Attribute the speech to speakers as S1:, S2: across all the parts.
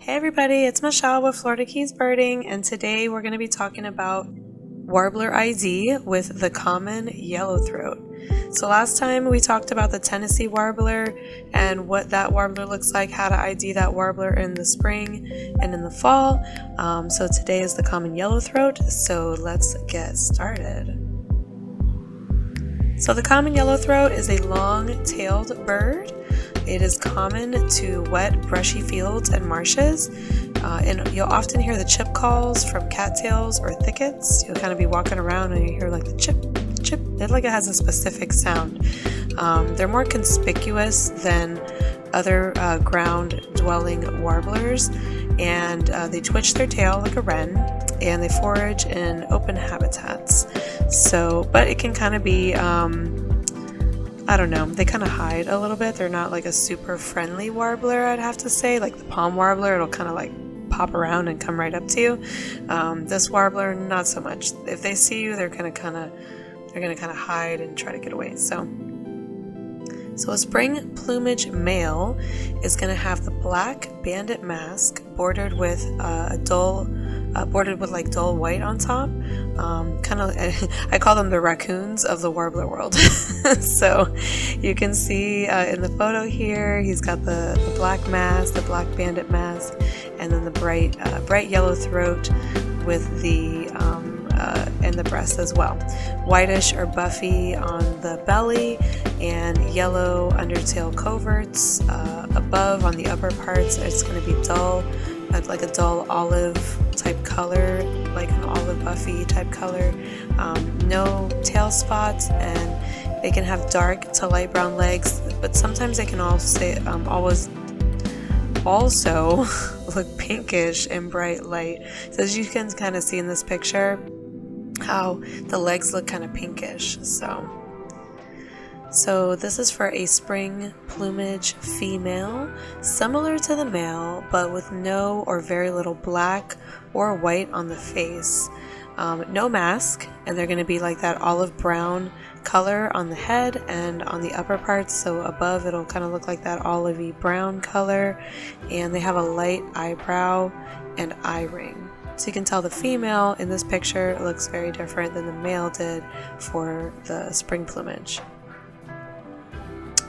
S1: Hey everybody, it's Michelle with Florida Keys Birding, and today we're going to be talking about Warbler ID with the common yellowthroat. So last time we talked about the Tennessee warbler and what that warbler looks like, how to ID that warbler in the spring and in the fall. So today is the common yellowthroat, so let's get started. So the common yellowthroat is a long-tailed bird. It is common to wet, brushy fields and marshes, and you'll often hear the chip calls from cattails or thickets. You'll kind of be walking around and you hear like the chip, chip. It has a specific sound. They're more conspicuous than other ground-dwelling warblers, and they twitch their tail like a wren, and they forage in open habitats. But it can kind of be I don't know, they kind of hide a little bit. They're not like a super friendly warbler, I'd have to say. Like the palm warbler, it'll kind of like pop around and come right up to you. This warbler, not so much. If they see you, they're gonna kind of hide and try to get away. So a spring plumage male is gonna have the black bandit mask bordered with dull white on top. I call them the raccoons of the warbler world. So you can see in the photo here, he's got the black mask, the black bandit mask, and then the bright yellow throat with the and the breast as well. Whitish or buffy on the belly, and yellow undertail coverts above on the upper parts. It's going to be dull, like a dull olive type color, like an olive buffy type color. No tail spots, and they can have dark to light brown legs, but sometimes they can also look pinkish and bright light. So as you can kind of see in this picture, how the legs look kind of pinkish. So this is for a spring plumage female, similar to the male, but with no or very little black or white on the face. No mask, and they're going to be like that olive brown color on the head and on the upper parts. So above it'll kind of look like that olivey brown color, and they have a light eyebrow and eye ring. So you can tell the female in this picture looks very different than the male did for the spring plumage.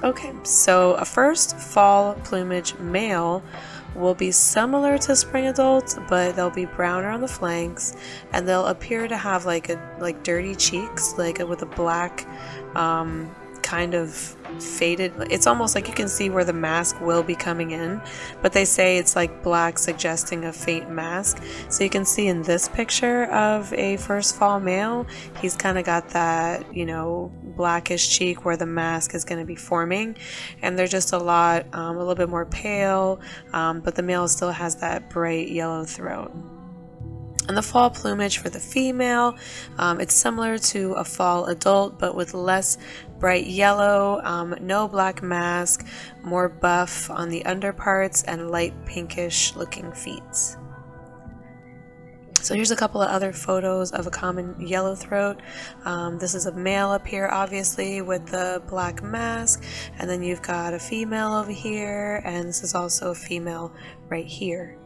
S1: Okay, so a first fall plumage male will be similar to spring adults, but they'll be browner on the flanks, and they'll appear to have like dirty cheeks, with a black kind of faded. It's almost like you can see where the mask will be coming in, but they say it's like black, suggesting a faint mask. So you can see in this picture of a first fall male, he's kind of got that, blackish cheek where the mask is going to be forming, and they're just a little bit more pale, but the male still has that bright yellow throat. And the fall plumage for the female, it's similar to a fall adult, but with less bright yellow, no black mask, more buff on the underparts, and light pinkish looking feet. So here's a couple of other photos of a common yellowthroat. This is a male up here, obviously, with the black mask, and then you've got a female over here, and this is also a female right here.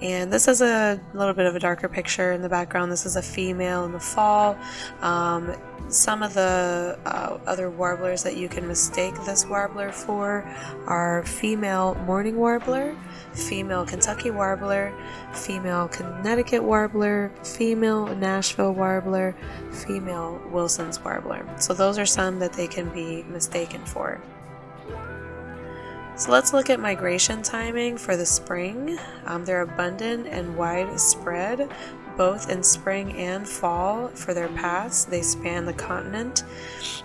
S1: And this is a little bit of a darker picture in the background. This is a female in the fall. Some of the other warblers that you can mistake this warbler for are female morning warbler, female Kentucky warbler, female Connecticut warbler, female Nashville warbler, female Wilson's warbler. So those are some that they can be mistaken for. So let's look at migration timing for the spring. They're abundant and widespread, both in spring and fall for their paths. They span the continent,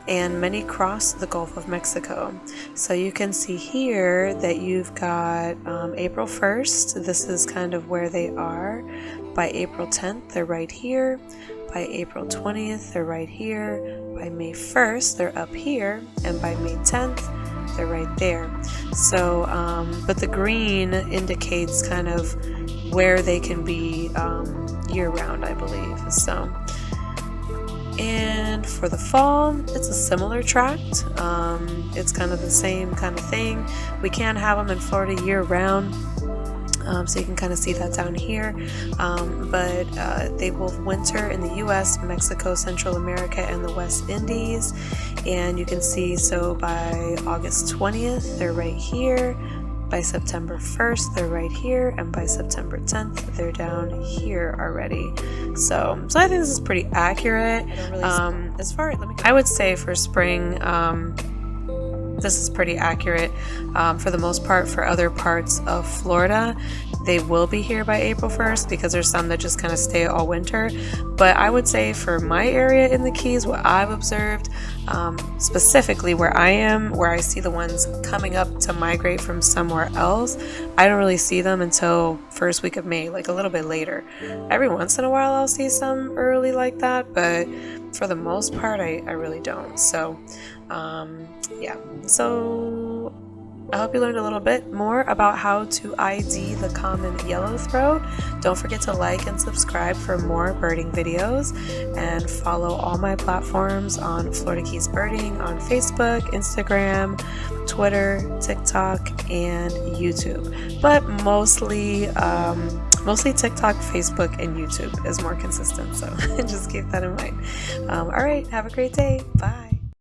S1: and many cross the Gulf of Mexico. So you can see here that you've got April 1st, this is kind of where they are. By April 10th, they're right here. By April 20th, they're right here. By May 1st, they're up here. And by May 10th, they're right there. So, but the green indicates kind of where they can be year-round, I believe. So And for the fall, it's a similar tract. It's kind of the same kind of thing. We can have them in Florida year round. So you can kind of see that down here, but they will winter in the US, Mexico, Central America, and the West Indies. And you can see, so by August 20th they're right here, by September 1st they're right here, and by September 10th they're down here already. So I think this is pretty accurate. As far as, I would say for spring, this is pretty accurate. For the most part, for other parts of Florida, they will be here by April 1st because there's some that just kind of stay all winter. But I would say for my area in the Keys, what I've observed, specifically where I am, where I see the ones coming up to migrate from somewhere else, I don't really see them until first week of May, like a little bit later. Every once in a while I'll see some early like that, but for the most part I really don't. So yeah, so I hope you learned a little bit more about how to ID the common yellowthroat. Don't forget to like and subscribe for more birding videos, and follow all my platforms on Florida Keys Birding on Facebook, Instagram, Twitter, TikTok, and YouTube. But mostly TikTok, Facebook, and YouTube is more consistent, so just keep that in mind. All right, have a great day. Bye.